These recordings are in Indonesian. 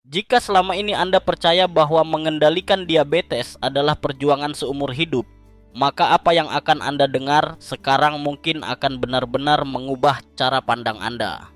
Jika selama ini Anda percaya bahwa mengendalikan diabetes adalah perjuangan seumur hidup, maka apa yang akan Anda dengar sekarang mungkin akan benar-benar mengubah cara pandang Anda.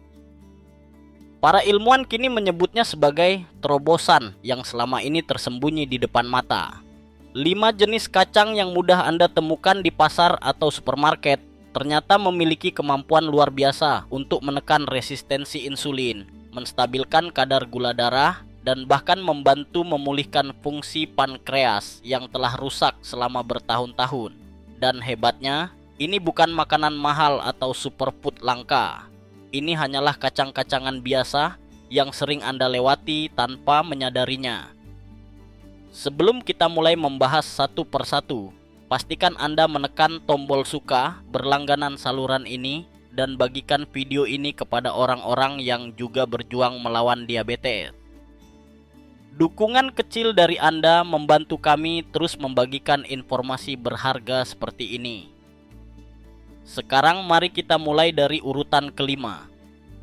Para ilmuwan kini menyebutnya sebagai terobosan yang selama ini tersembunyi di depan mata. 5 jenis kacang yang mudah Anda temukan di pasar atau supermarket ternyata memiliki kemampuan luar biasa untuk menekan resistensi insulin, menstabilkan kadar gula darah, dan bahkan membantu memulihkan fungsi pankreas yang telah rusak selama bertahun-tahun. Dan hebatnya, ini bukan makanan mahal atau superfood langka. Ini hanyalah kacang-kacangan biasa yang sering Anda lewati tanpa menyadarinya. Sebelum kita mulai membahas satu persatu, pastikan Anda menekan tombol suka, berlangganan saluran ini, dan bagikan video ini kepada orang-orang yang juga berjuang melawan diabetes. Dukungan kecil dari Anda membantu kami terus membagikan informasi berharga seperti ini. Sekarang mari kita mulai dari urutan kelima.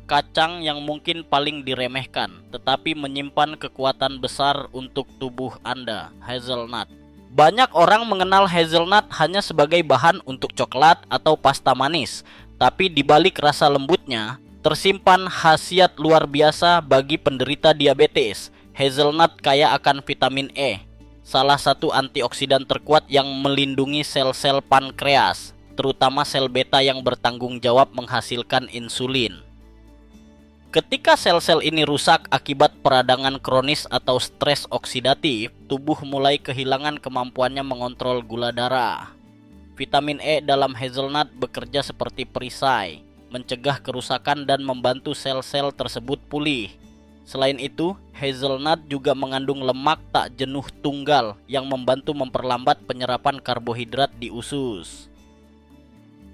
Kacang yang mungkin paling diremehkan, tetapi menyimpan kekuatan besar untuk tubuh Anda, hazelnut. Banyak orang mengenal hazelnut hanya sebagai bahan untuk coklat atau pasta manis, tapi di balik rasa lembutnya, tersimpan khasiat luar biasa bagi penderita diabetes. Hazelnut kaya akan vitamin E, salah satu antioksidan terkuat yang melindungi sel-sel pankreas, terutama sel beta yang bertanggung jawab menghasilkan insulin. Ketika sel-sel ini rusak akibat peradangan kronis atau stres oksidatif, tubuh mulai kehilangan kemampuannya mengontrol gula darah. Vitamin E dalam hazelnut bekerja seperti perisai, mencegah kerusakan dan membantu sel-sel tersebut pulih. Selain itu, hazelnut juga mengandung lemak tak jenuh tunggal yang membantu memperlambat penyerapan karbohidrat di usus.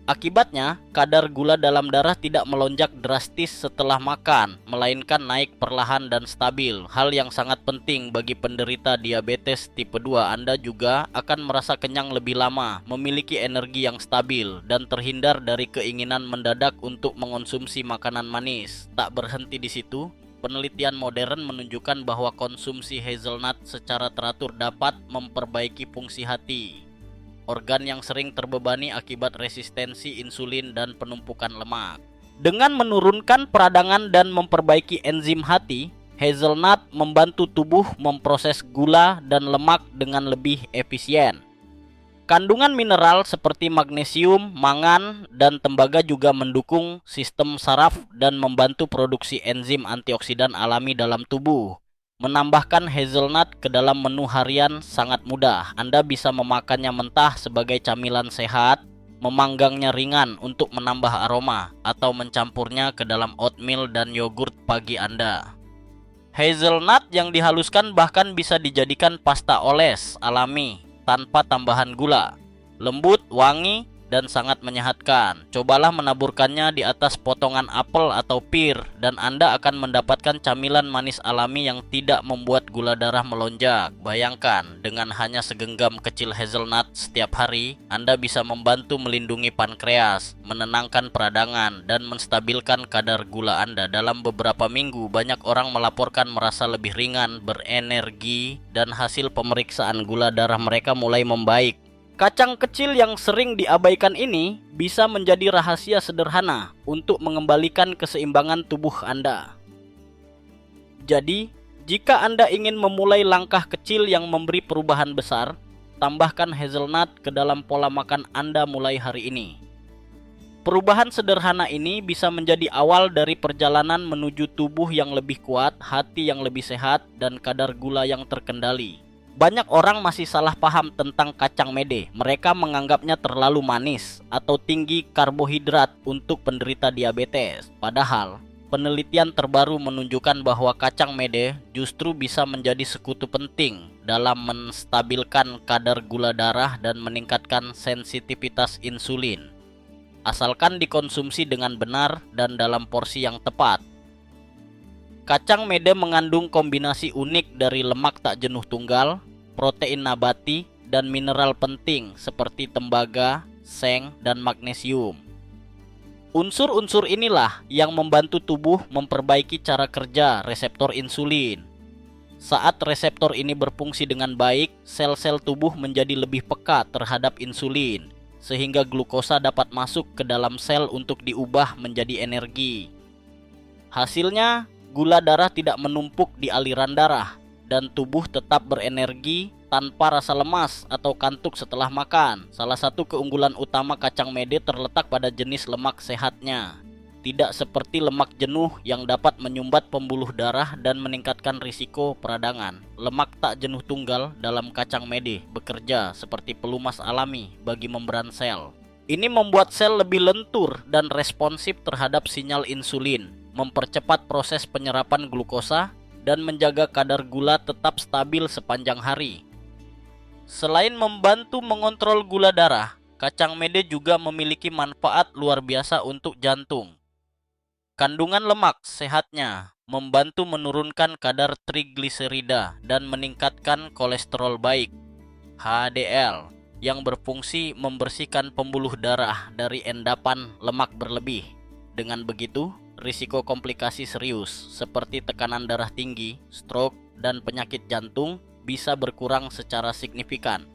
Akibatnya, kadar gula dalam darah tidak melonjak drastis setelah makan, melainkan naik perlahan dan stabil. Hal yang sangat penting bagi penderita diabetes tipe 2. Anda juga akan merasa kenyang lebih lama, memiliki energi yang stabil, dan terhindar dari keinginan mendadak untuk mengonsumsi makanan manis. Tak berhenti di situ, penelitian modern menunjukkan bahwa konsumsi hazelnut secara teratur dapat memperbaiki fungsi hati, organ yang sering terbebani akibat resistensi insulin dan penumpukan lemak. Dengan menurunkan peradangan dan memperbaiki enzim hati, hazelnut membantu tubuh memproses gula dan lemak dengan lebih efisien. Kandungan mineral seperti magnesium, mangan, dan tembaga juga mendukung sistem saraf dan membantu produksi enzim antioksidan alami dalam tubuh. Menambahkan hazelnut ke dalam menu harian sangat mudah. Anda bisa memakannya mentah sebagai camilan sehat, memanggangnya ringan untuk menambah aroma, atau mencampurnya ke dalam oatmeal dan yogurt pagi Anda. Hazelnut yang dihaluskan bahkan bisa dijadikan pasta oles alami tanpa tambahan gula. Lembut, wangi, dan sangat menyehatkan. Cobalah menaburkannya di atas potongan apel atau pir, dan Anda akan mendapatkan camilan manis alami yang tidak membuat gula darah melonjak. Bayangkan, dengan hanya segenggam kecil hazelnut setiap hari, Anda bisa membantu melindungi pankreas, menenangkan peradangan, dan menstabilkan kadar gula Anda. Dalam beberapa minggu, banyak orang melaporkan merasa lebih ringan, berenergi, dan hasil pemeriksaan gula darah mereka mulai membaik. Kacang kecil yang sering diabaikan ini bisa menjadi rahasia sederhana untuk mengembalikan keseimbangan tubuh Anda. Jadi, jika Anda ingin memulai langkah kecil yang memberi perubahan besar, tambahkan hazelnut ke dalam pola makan Anda mulai hari ini. Perubahan sederhana ini bisa menjadi awal dari perjalanan menuju tubuh yang lebih kuat, hati yang lebih sehat, dan kadar gula yang terkendali. Banyak orang masih salah paham tentang kacang mede. Mereka menganggapnya terlalu manis atau tinggi karbohidrat untuk penderita diabetes. Padahal, penelitian terbaru menunjukkan bahwa kacang mede justru bisa menjadi sekutu penting dalam menstabilkan kadar gula darah dan meningkatkan sensitivitas insulin, asalkan dikonsumsi dengan benar dan dalam porsi yang tepat. Kacang mede mengandung kombinasi unik dari lemak tak jenuh tunggal, protein nabati, dan mineral penting seperti tembaga, seng, dan magnesium. Unsur-unsur inilah yang membantu tubuh memperbaiki cara kerja reseptor insulin, Saat reseptor ini berfungsi dengan baik, sel-sel tubuh menjadi lebih peka terhadap insulin, sehingga glukosa dapat masuk ke dalam sel untuk diubah menjadi energi. Hasilnya, gula darah tidak menumpuk di aliran darah, dan tubuh tetap berenergi tanpa rasa lemas atau kantuk setelah makan. Salah satu keunggulan utama kacang mede terletak pada jenis lemak sehatnya. Tidak seperti lemak jenuh yang dapat menyumbat pembuluh darah dan meningkatkan risiko peradangan. Lemak tak jenuh tunggal dalam kacang mede bekerja seperti pelumas alami bagi membran sel. Ini membuat sel lebih lentur dan responsif terhadap sinyal insulin, mempercepat proses penyerapan glukosa, dan menjaga kadar gula tetap stabil sepanjang hari. Selain membantu mengontrol gula darah, kacang mede juga memiliki manfaat luar biasa untuk jantung. Kandungan lemak sehatnya membantu menurunkan kadar trigliserida dan meningkatkan kolesterol baik (HDL) yang berfungsi membersihkan pembuluh darah dari endapan lemak berlebih. Dengan begitu, risiko komplikasi serius seperti tekanan darah tinggi, stroke, dan penyakit jantung bisa berkurang secara signifikan.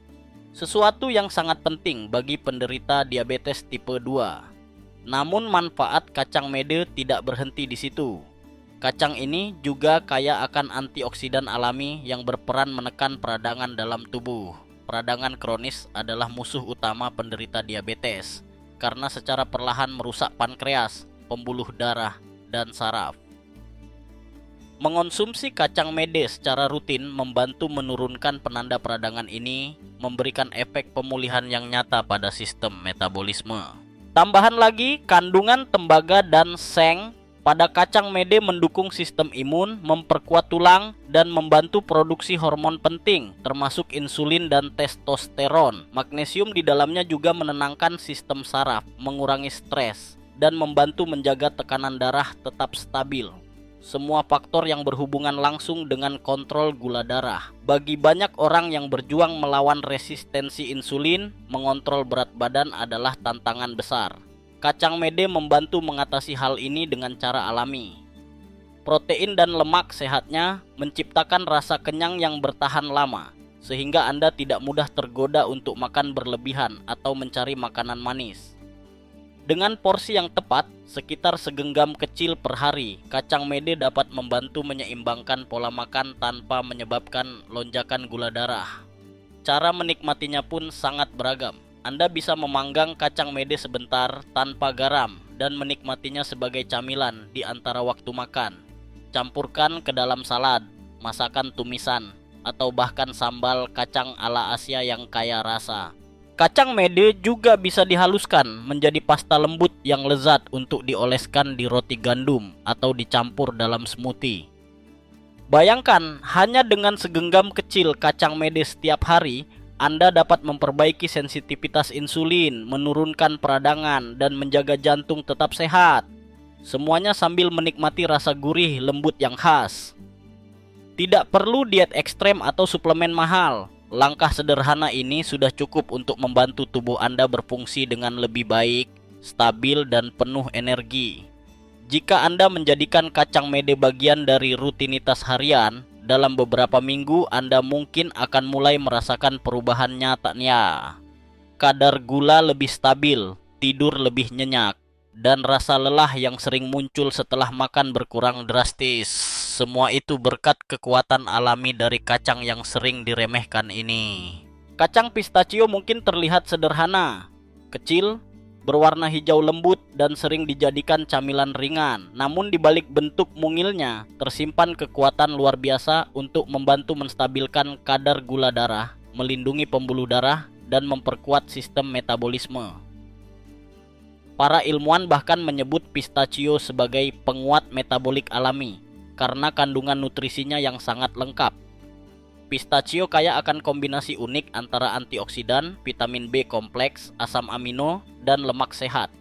Sesuatu yang sangat penting bagi penderita diabetes tipe 2. Namun manfaat kacang mede tidak berhenti di situ. Kacang ini juga kaya akan antioksidan alami yang berperan menekan peradangan dalam tubuh. Peradangan kronis adalah musuh utama penderita diabetes karena secara perlahan merusak pankreas, pembuluh darah, dan saraf. Mengonsumsi kacang mede secara rutin membantu menurunkan penanda peradangan ini, memberikan efek pemulihan yang nyata pada sistem metabolisme. Tambahan lagi, kandungan tembaga dan seng pada kacang mede mendukung sistem imun, memperkuat tulang, dan membantu produksi hormon penting, termasuk insulin dan testosteron. Magnesium di dalamnya juga menenangkan sistem saraf, mengurangi stres, dan membantu menjaga tekanan darah tetap stabil. Semua faktor yang berhubungan langsung dengan kontrol gula darah. Bagi banyak orang yang berjuang melawan resistensi insulin, mengontrol berat badan adalah tantangan besar. Kacang mede membantu mengatasi hal ini dengan cara alami. Protein dan lemak sehatnya menciptakan rasa kenyang yang bertahan lama, sehingga Anda tidak mudah tergoda untuk makan berlebihan atau mencari makanan manis. Dengan porsi yang tepat, sekitar segenggam kecil per hari, kacang mede dapat membantu menyeimbangkan pola makan tanpa menyebabkan lonjakan gula darah. Cara menikmatinya pun sangat beragam. Anda bisa memanggang kacang mede sebentar tanpa garam dan menikmatinya sebagai camilan di antara waktu makan. Campurkan ke dalam salad, masakan tumisan, atau bahkan sambal kacang ala Asia yang kaya rasa. Kacang mede juga bisa dihaluskan menjadi pasta lembut yang lezat untuk dioleskan di roti gandum atau dicampur dalam smoothie. Bayangkan, hanya dengan segenggam kecil kacang mede setiap hari, Anda dapat memperbaiki sensitivitas insulin, menurunkan peradangan, dan menjaga jantung tetap sehat. Semuanya sambil menikmati rasa gurih lembut yang khas. Tidak perlu diet ekstrem atau suplemen mahal. Langkah sederhana ini sudah cukup untuk membantu tubuh Anda berfungsi dengan lebih baik, stabil, dan penuh energi. Jika Anda menjadikan kacang mede bagian dari rutinitas harian, dalam beberapa minggu Anda mungkin akan mulai merasakan perubahan nyatanya. Kadar gula lebih stabil, tidur lebih nyenyak, dan rasa lelah yang sering muncul setelah makan berkurang drastis. Semua itu berkat kekuatan alami dari kacang yang sering diremehkan ini. Kacang pistachio mungkin terlihat sederhana, kecil, berwarna hijau lembut, dan sering dijadikan camilan ringan. Namun di balik bentuk mungilnya, tersimpan kekuatan luar biasa untuk membantu menstabilkan kadar gula darah, melindungi pembuluh darah, dan memperkuat sistem metabolisme. Para ilmuwan bahkan menyebut pistachio sebagai penguat metabolik alami karena kandungan nutrisinya yang sangat lengkap. Pistachio kaya akan kombinasi unik antara antioksidan, vitamin B kompleks, asam amino, dan lemak sehat.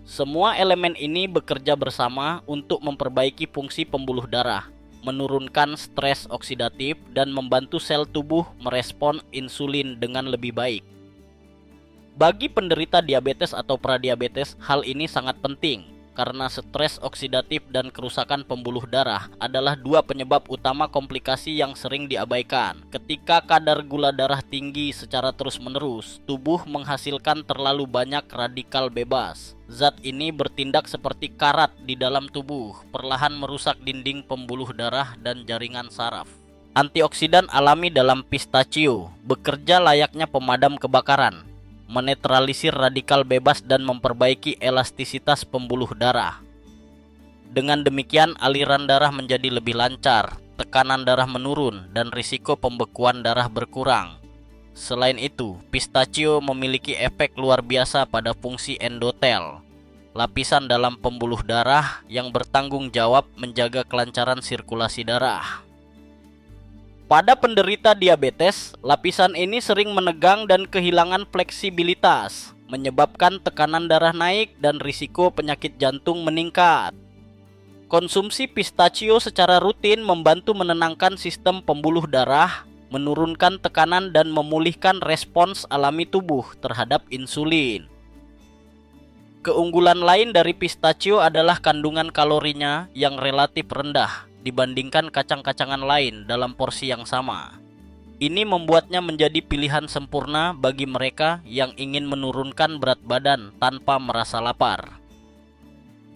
Semua elemen ini bekerja bersama untuk memperbaiki fungsi pembuluh darah, menurunkan stres oksidatif, dan membantu sel tubuh merespon insulin dengan lebih baik. Bagi penderita diabetes atau pradiabetes, hal ini sangat penting. karena stres oksidatif dan kerusakan pembuluh darah adalah dua penyebab utama komplikasi yang sering diabaikan. Ketika kadar gula darah tinggi secara terus-menerus, tubuh menghasilkan terlalu banyak radikal bebas. Zat ini bertindak seperti karat di dalam tubuh, perlahan merusak dinding pembuluh darah dan jaringan saraf. Antioksidan alami dalam pistachio bekerja layaknya pemadam kebakaran, menetralisir radikal bebas dan memperbaiki elastisitas pembuluh darah. Dengan demikian, aliran darah menjadi lebih lancar, tekanan darah menurun, dan risiko pembekuan darah berkurang. Selain itu, pistachio memiliki efek luar biasa pada fungsi endotel, lapisan dalam pembuluh darah yang bertanggung jawab menjaga kelancaran sirkulasi darah. Pada penderita diabetes, lapisan ini sering menegang dan kehilangan fleksibilitas, menyebabkan tekanan darah naik dan risiko penyakit jantung meningkat. Konsumsi pistachio secara rutin membantu menenangkan sistem pembuluh darah, menurunkan tekanan dan memulihkan respons alami tubuh terhadap insulin. Keunggulan lain dari pistachio adalah kandungan kalorinya yang relatif rendah dibandingkan kacang-kacangan lain dalam porsi yang sama. Ini membuatnya menjadi pilihan sempurna bagi mereka yang ingin menurunkan berat badan tanpa merasa lapar.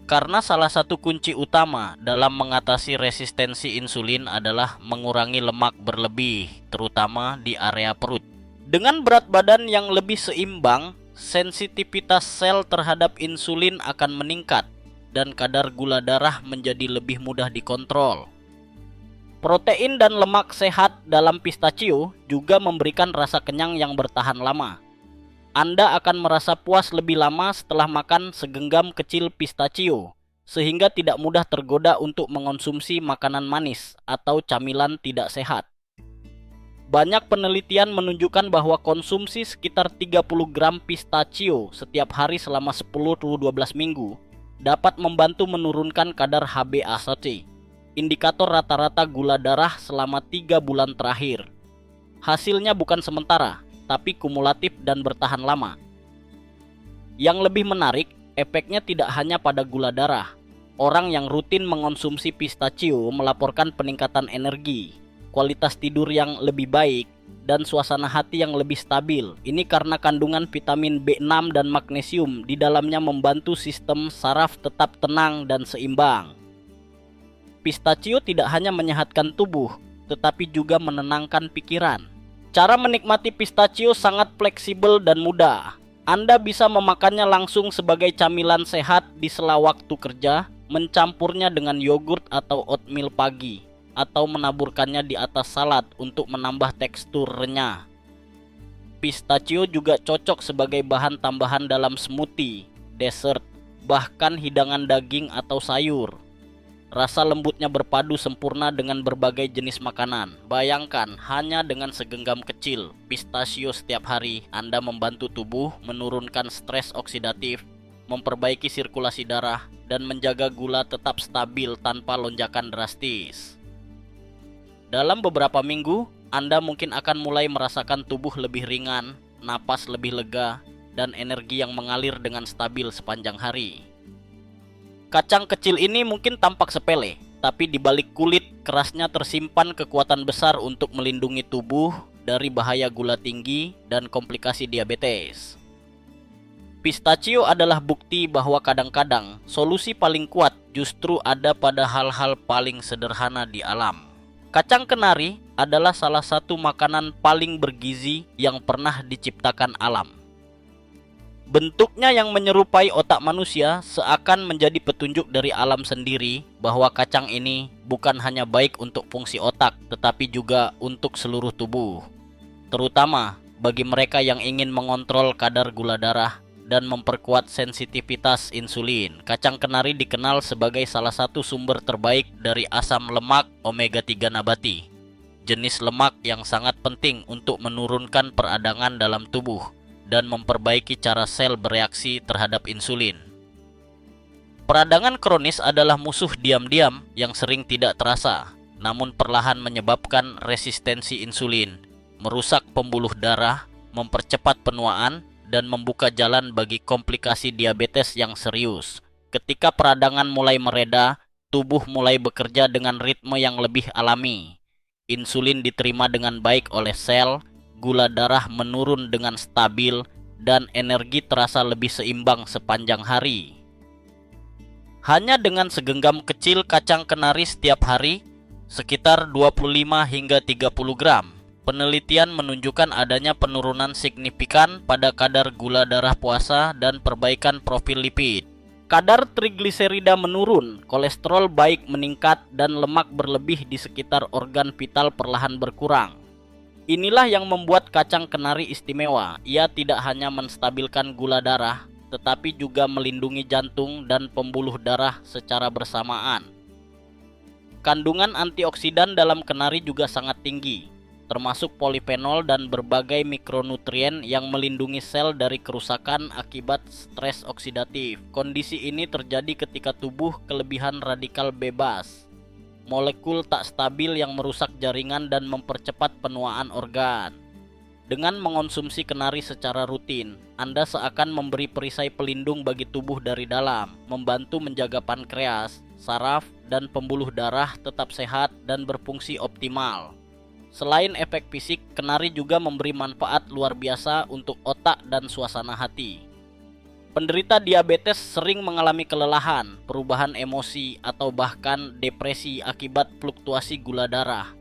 Karena salah satu kunci utama dalam mengatasi resistensi insulin adalah mengurangi lemak berlebih, terutama di area perut. Dengan berat badan yang lebih seimbang, sensitivitas sel terhadap insulin akan meningkat dan kadar gula darah menjadi lebih mudah dikontrol. Protein dan lemak sehat dalam pistachio juga memberikan rasa kenyang yang bertahan lama. Anda akan merasa puas lebih lama setelah makan segenggam kecil pistachio, sehingga tidak mudah tergoda untuk mengonsumsi makanan manis atau camilan tidak sehat. Banyak penelitian menunjukkan bahwa konsumsi sekitar 30 gram pistachio setiap hari selama 10-12 minggu dapat membantu menurunkan kadar HbA1c, indikator rata-rata gula darah selama 3 bulan terakhir. Hasilnya bukan sementara, tapi kumulatif dan bertahan lama. Yang lebih menarik, efeknya tidak hanya pada gula darah. Orang yang rutin mengonsumsi pistachio melaporkan peningkatan energi, kualitas tidur yang lebih baik, dan suasana hati yang lebih stabil. Ini karena kandungan vitamin B6 dan magnesium di dalamnya membantu sistem saraf tetap tenang dan seimbang. Pistachio tidak hanya menyehatkan tubuh, tetapi juga menenangkan pikiran. Cara menikmati pistachio sangat fleksibel dan mudah. Anda bisa memakannya langsung sebagai camilan sehat di sela waktu kerja, mencampurnya dengan yogurt atau oatmeal pagi, atau menaburkannya di atas salad untuk menambah tekstur renyah. Pistachio juga cocok sebagai bahan tambahan dalam smoothie, dessert, bahkan hidangan daging atau sayur. Rasa lembutnya berpadu sempurna dengan berbagai jenis makanan. Bayangkan, hanya dengan segenggam kecil pistachio setiap hari, Anda membantu tubuh menurunkan stres oksidatif, memperbaiki sirkulasi darah, dan menjaga gula tetap stabil tanpa lonjakan drastis. Dalam beberapa minggu, Anda mungkin akan mulai merasakan tubuh lebih ringan, napas lebih lega, dan energi yang mengalir dengan stabil sepanjang hari. Kacang kecil ini mungkin tampak sepele, tapi di balik kulit kerasnya tersimpan kekuatan besar untuk melindungi tubuh dari bahaya gula tinggi dan komplikasi diabetes. Pistachio adalah bukti bahwa kadang-kadang solusi paling kuat justru ada pada hal-hal paling sederhana di alam. Kacang kenari adalah salah satu makanan paling bergizi yang pernah diciptakan alam. Bentuknya yang menyerupai otak manusia seakan menjadi petunjuk dari alam sendiri bahwa kacang ini bukan hanya baik untuk fungsi otak, tetapi juga untuk seluruh tubuh. Terutama bagi mereka yang ingin mengontrol kadar gula darah dan memperkuat sensitivitas insulin. Kacang kenari dikenal sebagai salah satu sumber terbaik dari asam lemak omega 3 nabati, jenis lemak yang sangat penting untuk menurunkan peradangan dalam tubuh dan memperbaiki cara sel bereaksi terhadap insulin. Peradangan kronis adalah musuh diam-diam yang sering tidak terasa, namun perlahan menyebabkan resistensi insulin, merusak pembuluh darah, mempercepat penuaan, dan membuka jalan bagi komplikasi diabetes yang serius. Ketika peradangan mulai mereda, tubuh mulai bekerja dengan ritme yang lebih alami. Insulin diterima dengan baik oleh sel, gula darah menurun dengan stabil, dan energi terasa lebih seimbang sepanjang hari. Hanya dengan segenggam kecil kacang kenari setiap hari, sekitar 25 hingga 30 gram, penelitian menunjukkan adanya penurunan signifikan pada kadar gula darah puasa dan perbaikan profil lipid. Kadar trigliserida menurun, kolesterol baik meningkat, dan lemak berlebih di sekitar organ vital perlahan berkurang. Inilah yang membuat kacang kenari istimewa. Ia tidak hanya menstabilkan gula darah, tetapi juga melindungi jantung dan pembuluh darah secara bersamaan. Kandungan antioksidan dalam kenari juga sangat tinggi, termasuk polifenol dan berbagai mikronutrien yang melindungi sel dari kerusakan akibat stres oksidatif. Kondisi ini terjadi ketika tubuh kelebihan radikal bebas, molekul tak stabil yang merusak jaringan dan mempercepat penuaan organ. Dengan mengonsumsi kenari secara rutin, Anda seakan memberi perisai pelindung bagi tubuh dari dalam, membantu menjaga pankreas, saraf, dan pembuluh darah tetap sehat dan berfungsi optimal. Selain efek fisik, kenari juga memberi manfaat luar biasa untuk otak dan suasana hati. Penderita diabetes sering mengalami kelelahan, perubahan emosi, atau bahkan depresi akibat fluktuasi gula darah.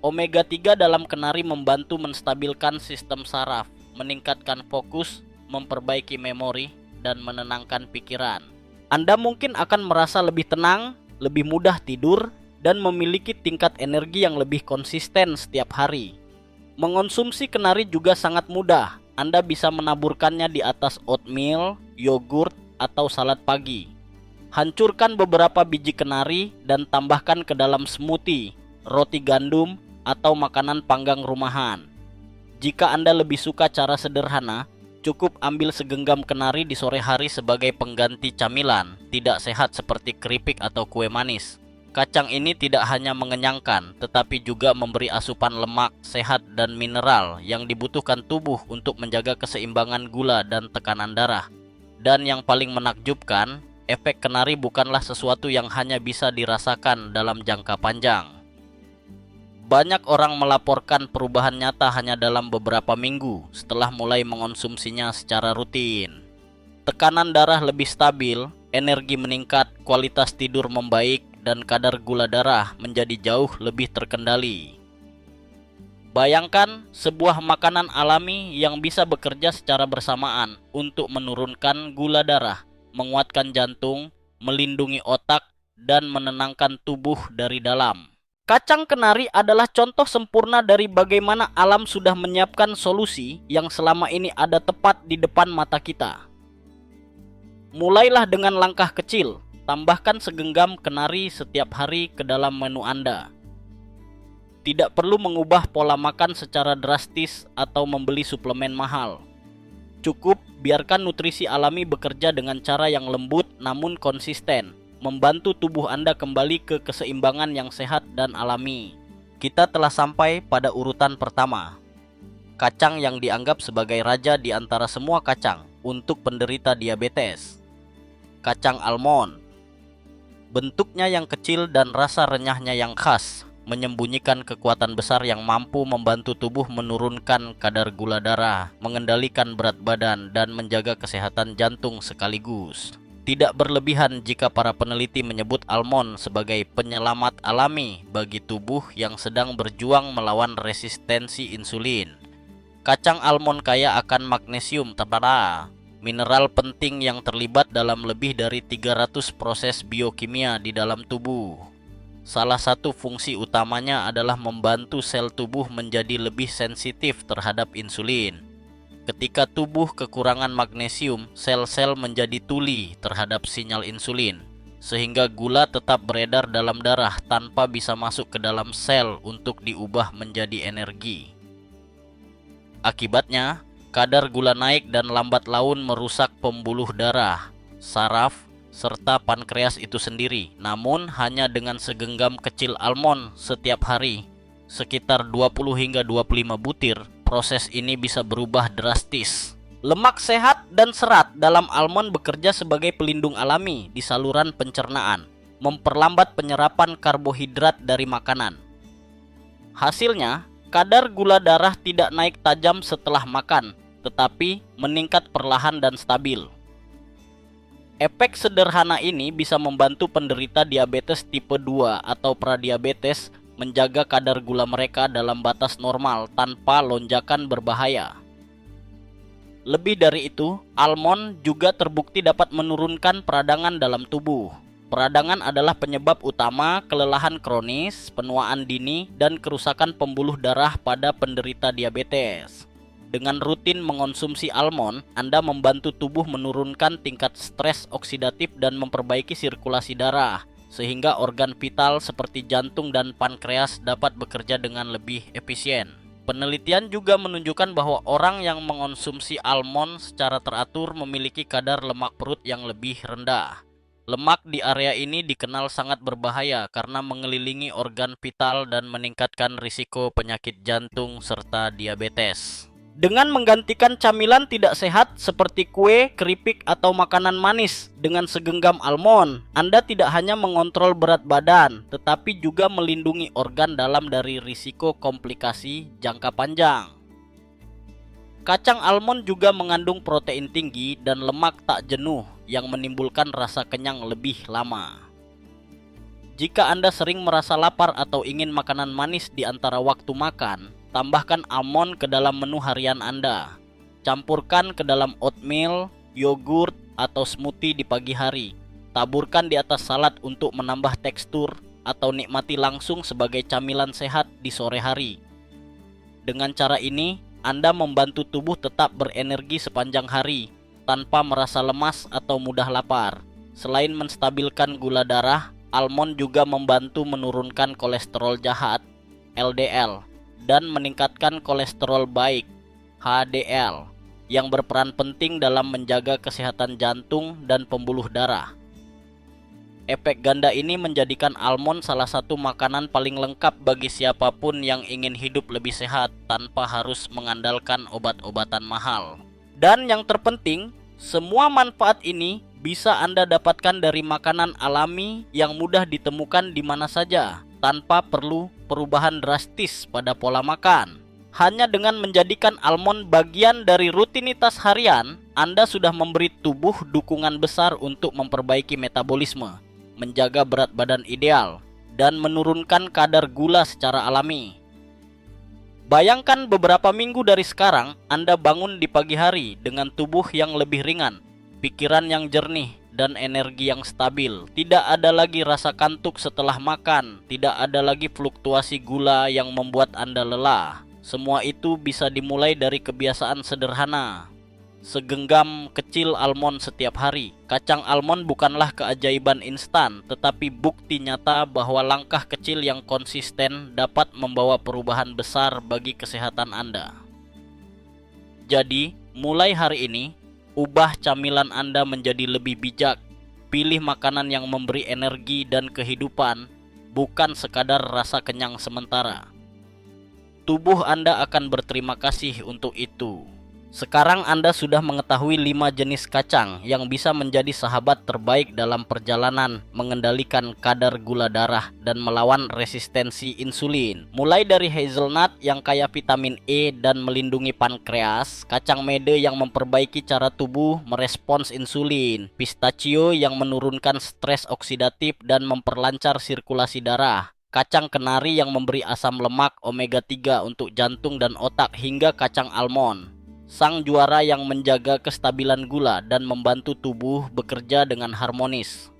Omega 3 dalam kenari membantu menstabilkan sistem saraf, meningkatkan fokus, memperbaiki memori, dan menenangkan pikiran. Anda mungkin akan merasa lebih tenang, lebih mudah tidur, dan memiliki tingkat energi yang lebih konsisten setiap hari. Mengonsumsi kenari juga sangat mudah. Anda bisa menaburkannya di atas oatmeal, yogurt, atau salad pagi. Hancurkan beberapa biji kenari dan tambahkan ke dalam smoothie, roti gandum, atau makanan panggang rumahan. Jika Anda lebih suka cara sederhana, cukup ambil segenggam kenari di sore hari sebagai pengganti camilan tidak sehat seperti keripik atau kue manis. Kacang ini tidak hanya mengenyangkan, tetapi juga memberi asupan lemak, sehat, dan mineral yang dibutuhkan tubuh untuk menjaga keseimbangan gula dan tekanan darah. Dan yang paling menakjubkan, efek kenari bukanlah sesuatu yang hanya bisa dirasakan dalam jangka panjang. Banyak orang melaporkan perubahan nyata hanya dalam beberapa minggu setelah mulai mengonsumsinya secara rutin. Tekanan darah lebih stabil, energi meningkat, kualitas tidur membaik, dan kadar gula darah menjadi jauh lebih terkendali. Bayangkan sebuah makanan alami yang bisa bekerja secara bersamaan untuk menurunkan gula darah, menguatkan jantung, melindungi otak, dan menenangkan tubuh dari dalam. Kacang kenari adalah contoh sempurna dari bagaimana alam sudah menyiapkan solusi yang selama ini ada tepat di depan mata kita. Mulailah dengan langkah kecil, tambahkan segenggam kenari setiap hari ke dalam menu Anda. Tidak perlu mengubah pola makan secara drastis atau membeli suplemen mahal. Cukup biarkan nutrisi alami bekerja dengan cara yang lembut namun konsisten, membantu tubuh Anda kembali ke keseimbangan yang sehat dan alami. Kita telah sampai pada urutan pertama. Kacang yang dianggap sebagai raja di antara semua kacang untuk penderita diabetes. Kacang almond. Bentuknya yang kecil dan rasa renyahnya yang khas menyembunyikan kekuatan besar yang mampu membantu tubuh menurunkan kadar gula darah, mengendalikan berat badan, dan menjaga kesehatan jantung sekaligus. Tidak berlebihan jika para peneliti menyebut almond sebagai penyelamat alami bagi tubuh yang sedang berjuang melawan resistensi insulin. Kacang almond kaya akan magnesium tabara, mineral penting yang terlibat dalam lebih dari 300 proses biokimia di dalam tubuh. Salah satu fungsi utamanya adalah membantu sel tubuh menjadi lebih sensitif terhadap insulin. Ketika tubuh kekurangan magnesium, sel-sel menjadi tuli terhadap sinyal insulin, sehingga gula tetap beredar dalam darah tanpa bisa masuk ke dalam sel untuk diubah menjadi energi. Akibatnya, kadar gula naik dan lambat laun merusak pembuluh darah, saraf, serta pankreas itu sendiri. Namun hanya dengan segenggam kecil almond setiap hari, sekitar 20 hingga 25 butir, proses ini bisa berubah drastis. Lemak sehat dan serat dalam almond bekerja sebagai pelindung alami di saluran pencernaan, memperlambat penyerapan karbohidrat dari makanan. Hasilnya, kadar gula darah tidak naik tajam setelah makan, tetapi meningkat perlahan dan stabil. Efek sederhana ini bisa membantu penderita diabetes tipe 2 atau pradiabetes menjaga kadar gula mereka dalam batas normal tanpa lonjakan berbahaya. Lebih dari itu, almond juga terbukti dapat menurunkan peradangan dalam tubuh. Peradangan adalah penyebab utama kelelahan kronis, penuaan dini, dan kerusakan pembuluh darah pada penderita diabetes. Dengan rutin mengonsumsi almond, Anda membantu tubuh menurunkan tingkat stres oksidatif dan memperbaiki sirkulasi darah, sehingga organ vital seperti jantung dan pankreas dapat bekerja dengan lebih efisien. Penelitian juga menunjukkan bahwa orang yang mengonsumsi almond secara teratur memiliki kadar lemak perut yang lebih rendah. Lemak di area ini dikenal sangat berbahaya karena mengelilingi organ vital dan meningkatkan risiko penyakit jantung serta diabetes. Dengan menggantikan camilan tidak sehat seperti kue, keripik, atau makanan manis dengan segenggam almond, Anda tidak hanya mengontrol berat badan, tetapi juga melindungi organ dalam dari risiko komplikasi jangka panjang. Kacang almond juga mengandung protein tinggi dan lemak tak jenuh yang menimbulkan rasa kenyang lebih lama. Jika Anda sering merasa lapar atau ingin makanan manis di antara waktu makan, tambahkan almond ke dalam menu harian Anda. Campurkan ke dalam oatmeal, yogurt, atau smoothie di pagi hari. Taburkan di atas salad untuk menambah tekstur, atau nikmati langsung sebagai camilan sehat di sore hari. Dengan cara ini, Anda membantu tubuh tetap berenergi sepanjang hari, tanpa merasa lemas atau mudah lapar. Selain menstabilkan gula darah, almond juga membantu menurunkan kolesterol jahat, LDL, dan meningkatkan kolesterol baik, HDL, yang berperan penting dalam menjaga kesehatan jantung dan pembuluh darah. Efek ganda ini menjadikan almond salah satu makanan paling lengkap bagi siapapun yang ingin hidup lebih sehat tanpa harus mengandalkan obat-obatan mahal. Dan yang terpenting, semua manfaat ini bisa Anda dapatkan dari makanan alami yang mudah ditemukan di mana saja, tanpa perlu perubahan drastis pada pola makan. Hanya dengan menjadikan almond bagian dari rutinitas harian, Anda sudah memberi tubuh dukungan besar untuk memperbaiki metabolisme, menjaga berat badan ideal, dan menurunkan kadar gula secara alami. Bayangkan beberapa minggu dari sekarang, Anda bangun di pagi hari dengan tubuh yang lebih ringan, pikiran yang jernih, dan energi yang stabil. Tidak ada lagi rasa kantuk setelah makan, tidak ada lagi fluktuasi gula yang membuat Anda lelah. Semua itu bisa dimulai dari kebiasaan sederhana. Segenggam kecil almond setiap hari. Kacang almond bukanlah keajaiban instan, tetapi bukti nyata bahwa langkah kecil yang konsisten dapat membawa perubahan besar bagi kesehatan Anda. Jadi, mulai hari ini, ubah camilan Anda menjadi lebih bijak. Pilih makanan yang memberi energi dan kehidupan, bukan sekadar rasa kenyang sementara. Tubuh Anda akan berterima kasih untuk itu. Sekarang Anda sudah mengetahui 5 jenis kacang yang bisa menjadi sahabat terbaik dalam perjalanan mengendalikan kadar gula darah dan melawan resistensi insulin. Mulai dari hazelnut yang kaya vitamin E dan melindungi pankreas, kacang mede yang memperbaiki cara tubuh merespons insulin, pistachio yang menurunkan stres oksidatif dan memperlancar sirkulasi darah, kacang kenari yang memberi asam lemak omega 3 untuk jantung dan otak, hingga kacang almond, sang juara yang menjaga kestabilan gula dan membantu tubuh bekerja dengan harmonis.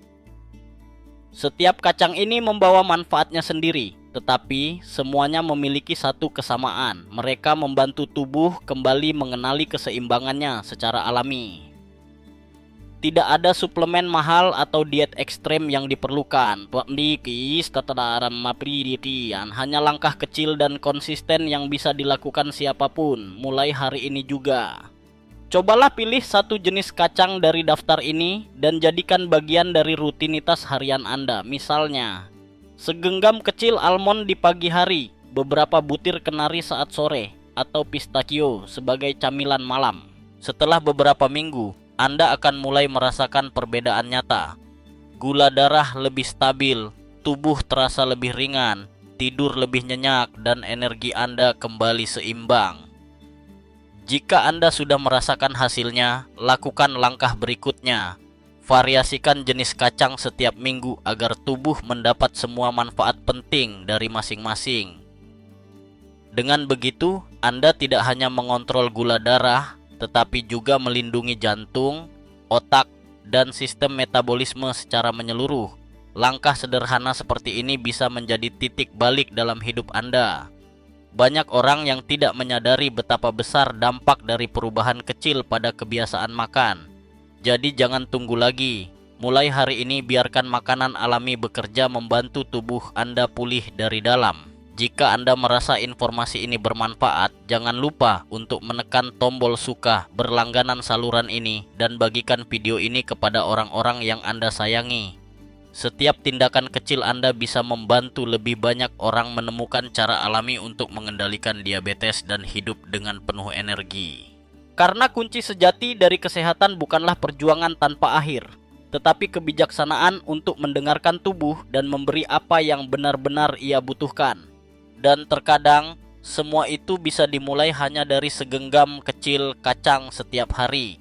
Setiap kacang ini membawa manfaatnya sendiri, tetapi semuanya memiliki satu kesamaan. Mereka membantu tubuh kembali mengenali keseimbangannya secara alami. Tidak ada suplemen mahal atau diet ekstrem yang diperlukan. Hanya langkah kecil dan konsisten yang bisa dilakukan siapapun, mulai hari ini juga. Cobalah pilih satu jenis kacang dari daftar ini dan jadikan bagian dari rutinitas harian Anda. Misalnya, segenggam kecil almond di pagi hari, beberapa butir kenari saat sore, atau pistachio sebagai camilan malam. Setelah beberapa minggu, Anda akan mulai merasakan perbedaan nyata. Gula darah lebih stabil, tubuh terasa lebih ringan, tidur lebih nyenyak, dan energi Anda kembali seimbang. Jika Anda sudah merasakan hasilnya, lakukan langkah berikutnya. Variasikan jenis kacang setiap minggu agar tubuh mendapat semua manfaat penting dari masing-masing. Dengan begitu, Anda tidak hanya mengontrol gula darah, tetapi juga melindungi jantung, otak, dan sistem metabolisme secara menyeluruh. Langkah sederhana seperti ini bisa menjadi titik balik dalam hidup Anda. Banyak orang yang tidak menyadari betapa besar dampak dari perubahan kecil pada kebiasaan makan. Jadi jangan tunggu lagi. Mulai hari ini biarkan makanan alami bekerja membantu tubuh Anda pulih dari dalam. Jika Anda merasa informasi ini bermanfaat, jangan lupa untuk menekan tombol suka, berlangganan saluran ini, dan bagikan video ini kepada orang-orang yang Anda sayangi. Setiap tindakan kecil Anda bisa membantu lebih banyak orang menemukan cara alami untuk mengendalikan diabetes dan hidup dengan penuh energi. Karena kunci sejati dari kesehatan bukanlah perjuangan tanpa akhir, tetapi kebijaksanaan untuk mendengarkan tubuh dan memberi apa yang benar-benar ia butuhkan. Dan terkadang, semua itu bisa dimulai hanya dari segenggam kecil kacang setiap hari.